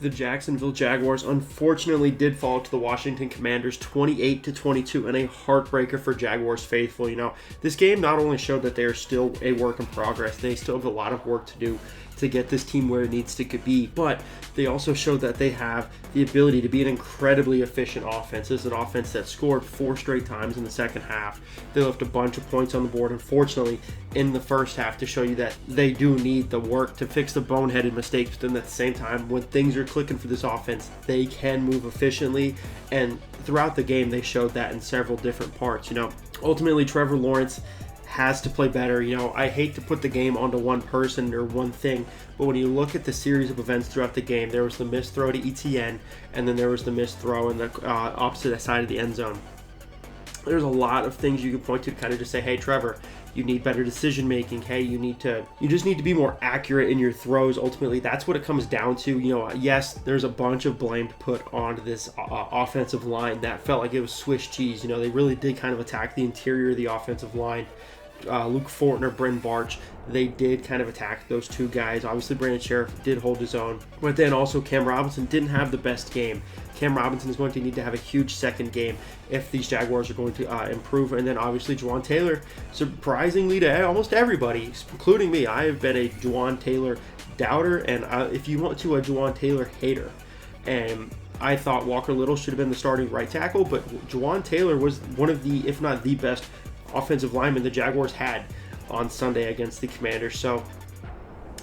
The Jacksonville Jaguars unfortunately did fall to the Washington Commanders 28-22 in a heartbreaker for Jaguars faithful. This game not only showed that they are still a work in progress, they still have a lot of work to do to get this team where it needs to be, but they also showed that they have the ability to be an incredibly efficient offense. This is an offense that scored 4 straight times in the second half. They left a bunch of points on the board, unfortunately, in the first half to show you that they do need the work to fix the boneheaded mistakes, but then at the same time, when things are clicking for this offense, they can move efficiently, and throughout the game, they showed that in several different parts. Ultimately, Trevor Lawrence has to play better. I hate to put the game onto one person or one thing, but when you look at the series of events throughout the game, there was the missed throw to ETN, and then there was the missed throw in the opposite side of the end zone. There's a lot of things you can point to kind of just say, hey, Trevor, you need better decision making. Hey, you just need to be more accurate in your throws. Ultimately, that's what it comes down to. Yes, there's a bunch of blame to put on this offensive line that felt like it was Swiss cheese. They really did kind of attack the interior of the offensive line. Luke Fortner, Bryn Barch, they did kind of attack those two guys. Obviously, Brandon Sheriff did hold his own. But then also Cam Robinson didn't have the best game. Cam Robinson is going to need to have a huge second game if these Jaguars are going to improve. And then obviously Juwan Taylor, surprisingly to almost everybody, including me, I have been a Juwan Taylor doubter, and if you want to, a Juwan Taylor hater. And I thought Walker Little should have been the starting right tackle, but Juwan Taylor was one of the, if not the best, offensive lineman the Jaguars had on Sunday against the Commanders. So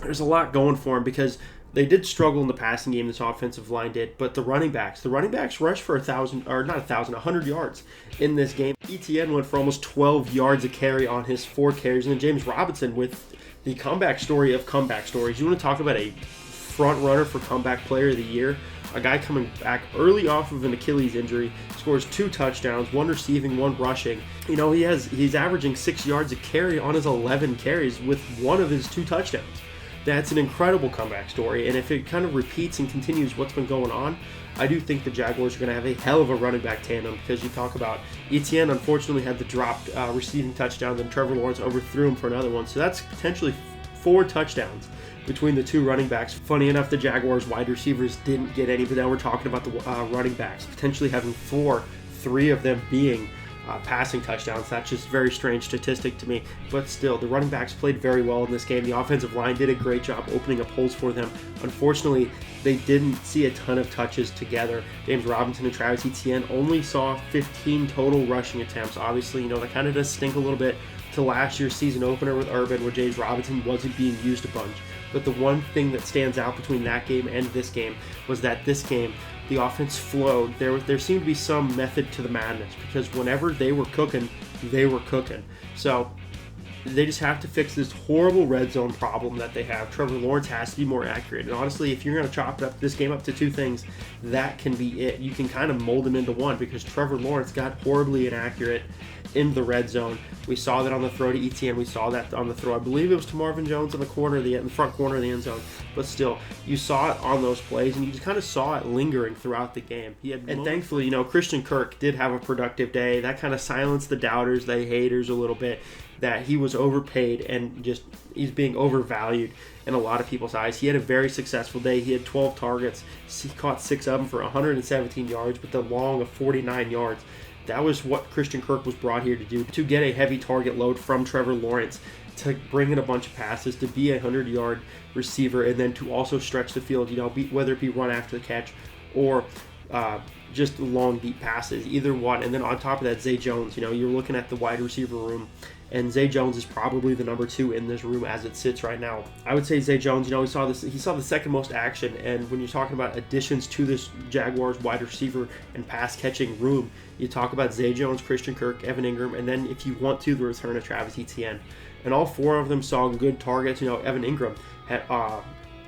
there's a lot going for him because they did struggle in the passing game, this offensive line did, but the running backs rushed for 100 yards in this game. ETN went for almost 12 yards a carry on his 4 carries, and then James Robinson with the comeback story of comeback stories. You want to talk about a front runner for comeback player of the year? A guy coming back early off of an Achilles injury, scores 2 touchdowns, 1 receiving, 1 rushing. He's averaging 6 yards a carry on his 11 carries with 1 of his 2 touchdowns. That's an incredible comeback story, and if it kind of repeats and continues what's been going on, I do think the Jaguars are going to have a hell of a running back tandem, because you talk about ETN unfortunately had the dropped receiving touchdown, then Trevor Lawrence overthrew him for another one, so that's potentially 4 touchdowns between the 2 running backs. Funny enough, the Jaguars wide receivers didn't get any, but now we're talking about the running backs potentially having 4, 3 of them being passing touchdowns. That's just a very strange statistic to me, but still, the running backs played very well in this game. The offensive line did a great job opening up holes for them. Unfortunately, they didn't see a ton of touches together. James Robinson and Travis Etienne only saw 15 total rushing attempts. Obviously, that kind of does stink a little bit to last year's season opener with Urban, where James Robinson wasn't being used a bunch. But the one thing that stands out between that game and this game was that this game, the offense flowed. There seemed to be some method to the madness, because whenever they were cooking, they were cooking. So they just have to fix this horrible red zone problem that they have. Trevor Lawrence has to be more accurate. And honestly, if you're going to chop this game up to 2 things, that can be it. You can kind of mold them into one, because Trevor Lawrence got horribly inaccurate in the red zone. We saw that on the throw to ETN. We saw that on the throw, I believe it was to Marvin Jones in the front corner of the end zone. But still, you saw it on those plays, and you just kind of saw it lingering throughout the game. And thankfully, Christian Kirk did have a productive day. That kind of silenced the doubters, the haters a little bit, that he was overpaid and he's being overvalued in a lot of people's eyes. He had a very successful day. He had 12 targets. He caught 6 of them for 117 yards, with the long of 49 yards. That was what Christian Kirk was brought here to do, to get a heavy target load from Trevor Lawrence, to bring in a bunch of passes, to be a 100-yard receiver, and then to also stretch the field, whether it be run after the catch or just long, deep passes, either one. And then on top of that, Zay Jones, you're looking at the wide receiver room, and Zay Jones is probably the number 2 in this room as it sits right now. I would say Zay Jones, he saw the second most action, and when you're talking about additions to this Jaguars wide receiver and pass catching room, you talk about Zay Jones, Christian Kirk, Evan Ingram, and then if you want to, the return of Travis Etienne. And all 4 of them saw good targets. Evan Ingram had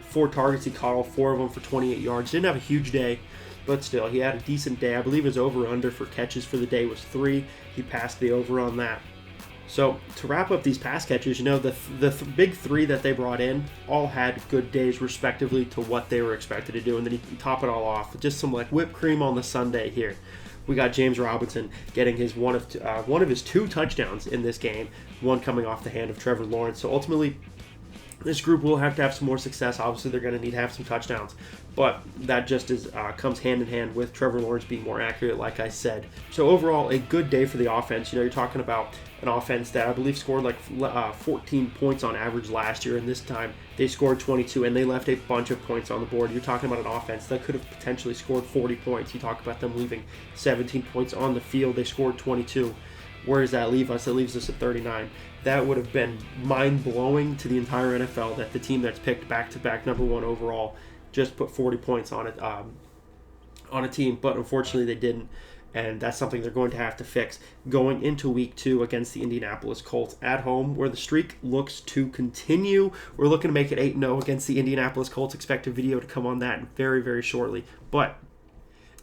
4 targets. He caught all 4 of them for 28 yards. Didn't have a huge day, but still, he had a decent day. I believe his over-under for catches for the day was 3. He passed the over on that. So to wrap up these pass catches, the big 3 that they brought in all had good days respectively to what they were expected to do. And then you top it all off with just some whipped cream on the sundae here. We got James Robinson getting his one of his 2 touchdowns in this game, one coming off the hand of Trevor Lawrence. So ultimately, This group will have to have some more success. Obviously, they're going to need to have some touchdowns, but that just comes hand in hand with Trevor Lawrence being more accurate, like I said. So overall, a good day for the offense. You're talking about an offense that I believe scored like 14 points on average last year, and this time they scored 22, and they left a bunch of points on the board. You're talking about an offense that could have potentially scored 40 points. You talk about them leaving 17 points on the field. They scored 22. Where does that leave us? It leaves us at 39. That would have been mind-blowing to the entire NFL that the team that's picked back-to-back number one overall just put 40 points on it on a team, but unfortunately they didn't, and that's something they're going to have to fix going into week 2 against the Indianapolis Colts at home, where the streak looks to continue. We're looking to make it 8-0 against the Indianapolis Colts. Expect a video to come on that very, very shortly,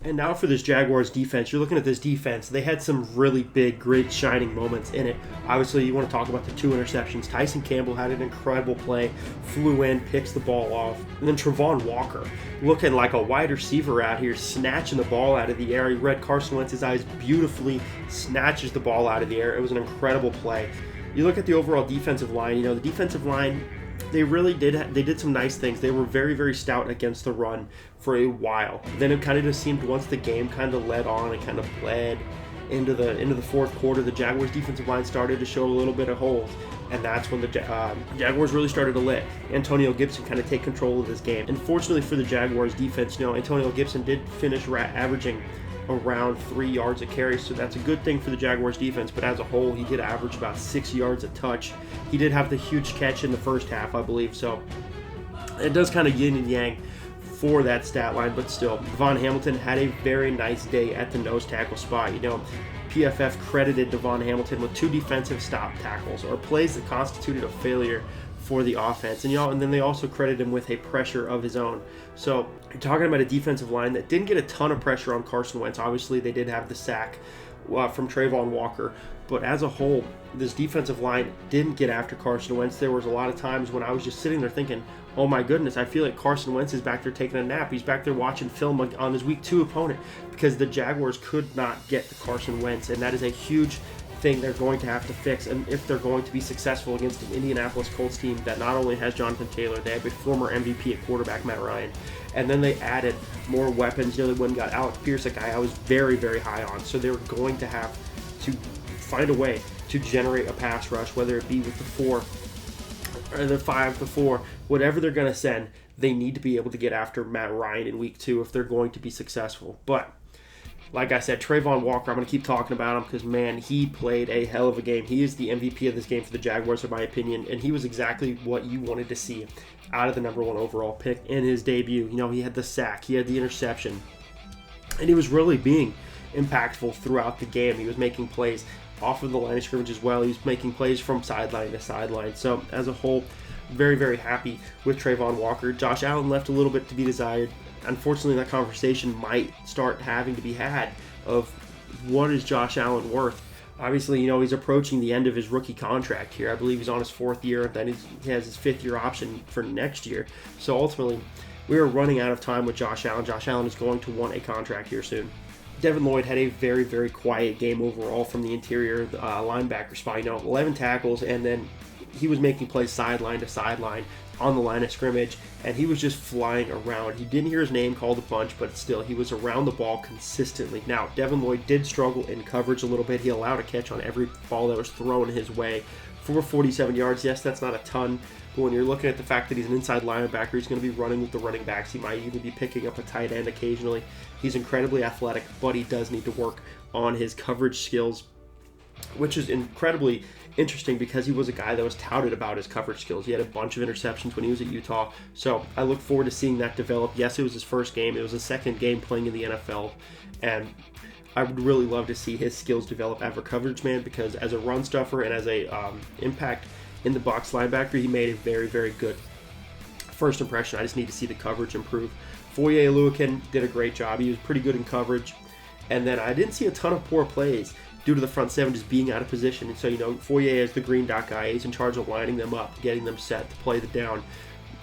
and now for this Jaguars defense. You're looking at this defense. They had some really big, great, shining moments in it. Obviously, you want to talk about the 2 interceptions. Tyson Campbell had an incredible play, flew in, picks the ball off. And then Travon Walker, looking like a wide receiver out here, snatching the ball out of the air. He read Carson Wentz's eyes beautifully, snatches the ball out of the air. It was an incredible play. You look at the overall defensive line. The defensive line, they really did some nice things. They were very, very stout against the run for a while. Then it kind of just seemed once the game kind of led on and kind of bled into the fourth quarter, the Jaguars defensive line started to show a little bit of holes, and that's when the Jaguars really started to let Antonio Gibson kind of take control of this game. Unfortunately for the Jaguars defense, Antonio Gibson did finish averaging around 3 yards a carry, so that's a good thing for the Jaguars defense, but as a whole, he did average about 6 yards a touch. He did have the huge catch in the first half, I believe, so it does kind of yin and yang for that stat line, but still, Devon Hamilton had a very nice day at the nose tackle spot. PFF credited Devon Hamilton with 2 defensive stop tackles, or plays that constituted a failure for the offense, and then they also credit him with a pressure of his own. So you're talking about a defensive line that didn't get a ton of pressure on Carson Wentz. Obviously, they did have the sack from Travon Walker, but as a whole, this defensive line didn't get after Carson Wentz. There was a lot of times when I was just sitting there thinking, oh my goodness, I feel like Carson Wentz is back there taking a nap. He's back there watching film on his week 2 opponent, because the Jaguars could not get to Carson Wentz, and that is a huge thing they're going to have to fix, and if they're going to be successful against an Indianapolis Colts team that not only has Jonathan Taylor, they have a former MVP at quarterback, Matt Ryan, and then they added more weapons. They went and got Alec Pierce, a guy I was very, very high on, so they're going to have to find a way to generate a pass rush, whether it be with the 4 or the 5, the 4, whatever they're going to send. They need to be able to get after Matt Ryan in week 2 if they're going to be successful. But like I said, Travon Walker, I'm going to keep talking about him because, man, he played a hell of a game. He is the MVP of this game for the Jaguars, in my opinion, and he was exactly what you wanted to see out of the number 1 overall pick in his debut. He had the sack, he had the interception, and he was really being impactful throughout the game. He was making plays off of the line of scrimmage as well. He was making plays from sideline to sideline. So, as a whole, very, very happy with Travon Walker. Josh Allen left a little bit to be desired. Unfortunately, that conversation might start having to be had of what is Josh Allen worth. Obviously, he's approaching the end of his rookie contract here. I believe he's on his 4th year, and then he has his 5th year option for next year. So ultimately, we are running out of time with Josh Allen. Josh Allen is going to want a contract here soon. Devin Lloyd had a very, very quiet game overall from the interior linebacker spot. 11 tackles, and then he was making plays sideline to sideline on the line of scrimmage, and he was just flying around. He didn't hear his name called a bunch, but still, he was around the ball consistently. Now, Devin Lloyd did struggle in coverage a little bit. He allowed a catch on every ball that was thrown his way for 47 yards. Yes, that's not a ton, but when you're looking at the fact that he's an inside linebacker, he's going to be running with the running backs. He might even be picking up a tight end occasionally. He's incredibly athletic, but he does need to work on his coverage skills, which is incredibly interesting because he was a guy that was touted about his coverage skills. He had a bunch of interceptions when he was at Utah, so I look forward to seeing that develop. Yes, it was his first game. It was his 2nd game playing in the NFL, and I would really love to see his skills develop as a coverage man, because as a run stuffer and as a impact in the box linebacker, he made a very, very good first impression. I just need to see the coverage improve. Foye Oluokun did a great job. He was pretty good in coverage, and then I didn't see a ton of poor plays due to the front 7 just being out of position. And so, Foye is the green dot guy. He's in charge of lining them up, getting them set to play the down.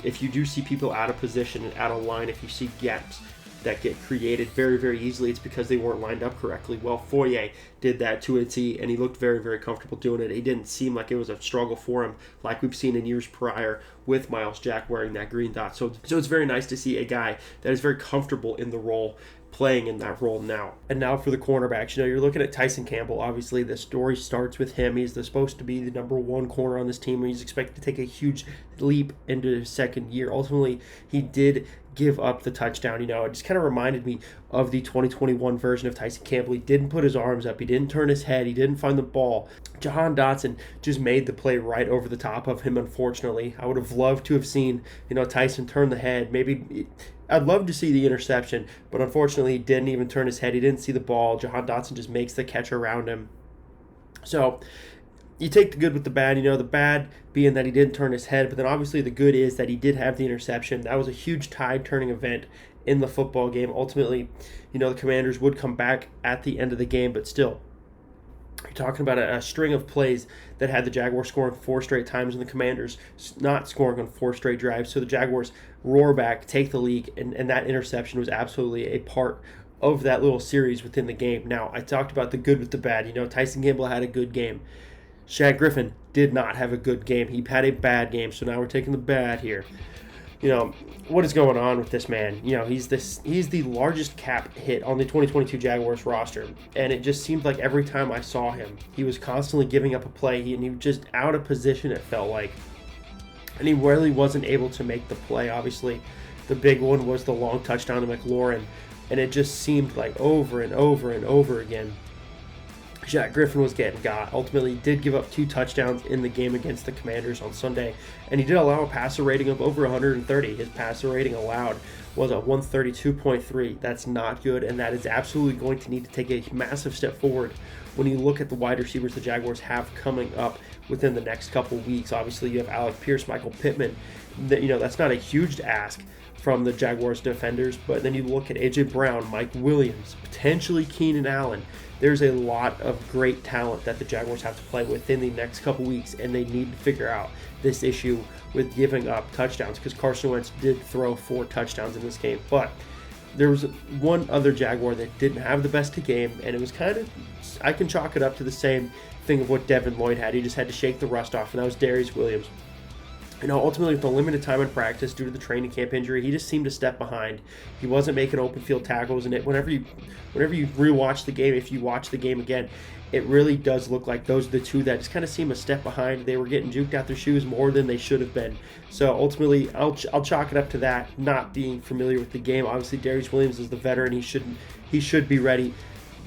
If you do see people out of position and out of line, if you see gaps, that get created very, very easily, it's because they weren't lined up correctly. Well, Foye did that to a T, and he looked very, very comfortable doing it. It didn't seem like it was a struggle for him like we've seen in years prior with Miles Jack wearing that green dot. So it's very nice to see a guy that is very comfortable in the role, playing in that role now. And now for the cornerbacks, you're looking at Tyson Campbell. Obviously, the story starts with him. He's supposed to be the number one corner on this team, and he's expected to take a huge leap into his second year. Ultimately, he did give up the touchdown. It just kind of reminded me of the 2021 version of Tyson Campbell. He didn't put his arms up. He didn't turn his head. He didn't find the ball. Jahan Dotson just made the play right over the top of him, unfortunately. I would have loved to have seen, Tyson turn the head. Maybe I'd love to see the interception, but unfortunately he didn't even turn his head. He didn't see the ball. Jahan Dotson just makes the catch around him. So you take the good with the bad. The bad being that he didn't turn his head, but then obviously the good is that he did have the interception. That was a huge tide-turning event in the football game. Ultimately, the Commanders would come back at the end of the game, but still, you're talking about a string of plays that had the Jaguars scoring 4 straight times and the Commanders not scoring on 4 straight drives. So the Jaguars roar back, take the lead, and that interception was absolutely a part of that little series within the game. Now, I talked about the good with the bad. Tyson Campbell had a good game. Shaq Griffin did not have a good game. He had a bad game, so now we're taking the bad here. What is going on with this man? He's the largest cap hit on the 2022 Jaguars roster, and it just seemed like every time I saw him, he was constantly giving up a play, and he was just out of position, it felt like. And he really wasn't able to make the play. Obviously, the big one was the long touchdown to McLaurin, and it just seemed like over and over and over again, Shaq Griffin was getting got. Ultimately, he did give up 2 touchdowns in the game against the Commanders on Sunday, and he did allow a passer rating of over 130. His passer rating allowed was a 132.3. That's not good, and that is absolutely going to need to take a massive step forward when you look at the wide receivers the Jaguars have coming up within the next couple weeks. Obviously, you have Alec Pierce, Michael Pittman. That's not a huge ask from the Jaguars defenders, but then you look at A.J. Brown, Mike Williams, potentially Keenan Allen. There's a lot of great talent that the Jaguars have to play within the next couple weeks, and they need to figure out this issue with giving up touchdowns, because Carson Wentz did throw 4 touchdowns in this game. But there was one other Jaguar that didn't have the best game, and it was I can chalk it up to the same thing of what Devin Lloyd had. He just had to shake the rust off, and that was Darius Williams. Ultimately, with the limited time in practice due to the training camp injury, he just seemed to step behind. He wasn't making open field tackles, and whenever you rewatch the game, if you watch the game again, it really does look like those are the two that just kind of seem a step behind. They were getting juked out their shoes more than they should have been. So ultimately, I'll chalk it up to that, not being familiar with the game. Obviously, Darius Williams is the veteran. He should be ready.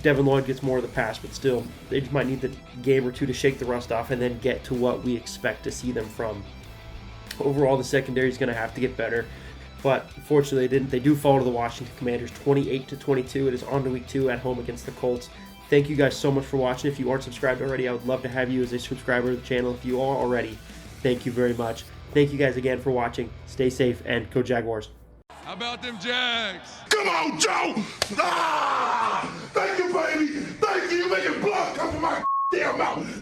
Devin Lloyd gets more of the pass, but still, they just might need the game or two to shake the rust off and then get to what we expect to see them from. Overall, the secondary is going to have to get better, but fortunately they didn't. They do fall to the Washington Commanders 28-22. It is on to week 2 at home against the Colts. Thank you guys so much for watching. If you aren't subscribed already, I would love to have you as a subscriber to the channel. If you are already, thank you very much. Thank you guys again for watching. Stay safe and go Jaguars. How about them Jags? Come on, Joe! Ah! Thank you, baby! Thank you! You making blood come from my damn mouth!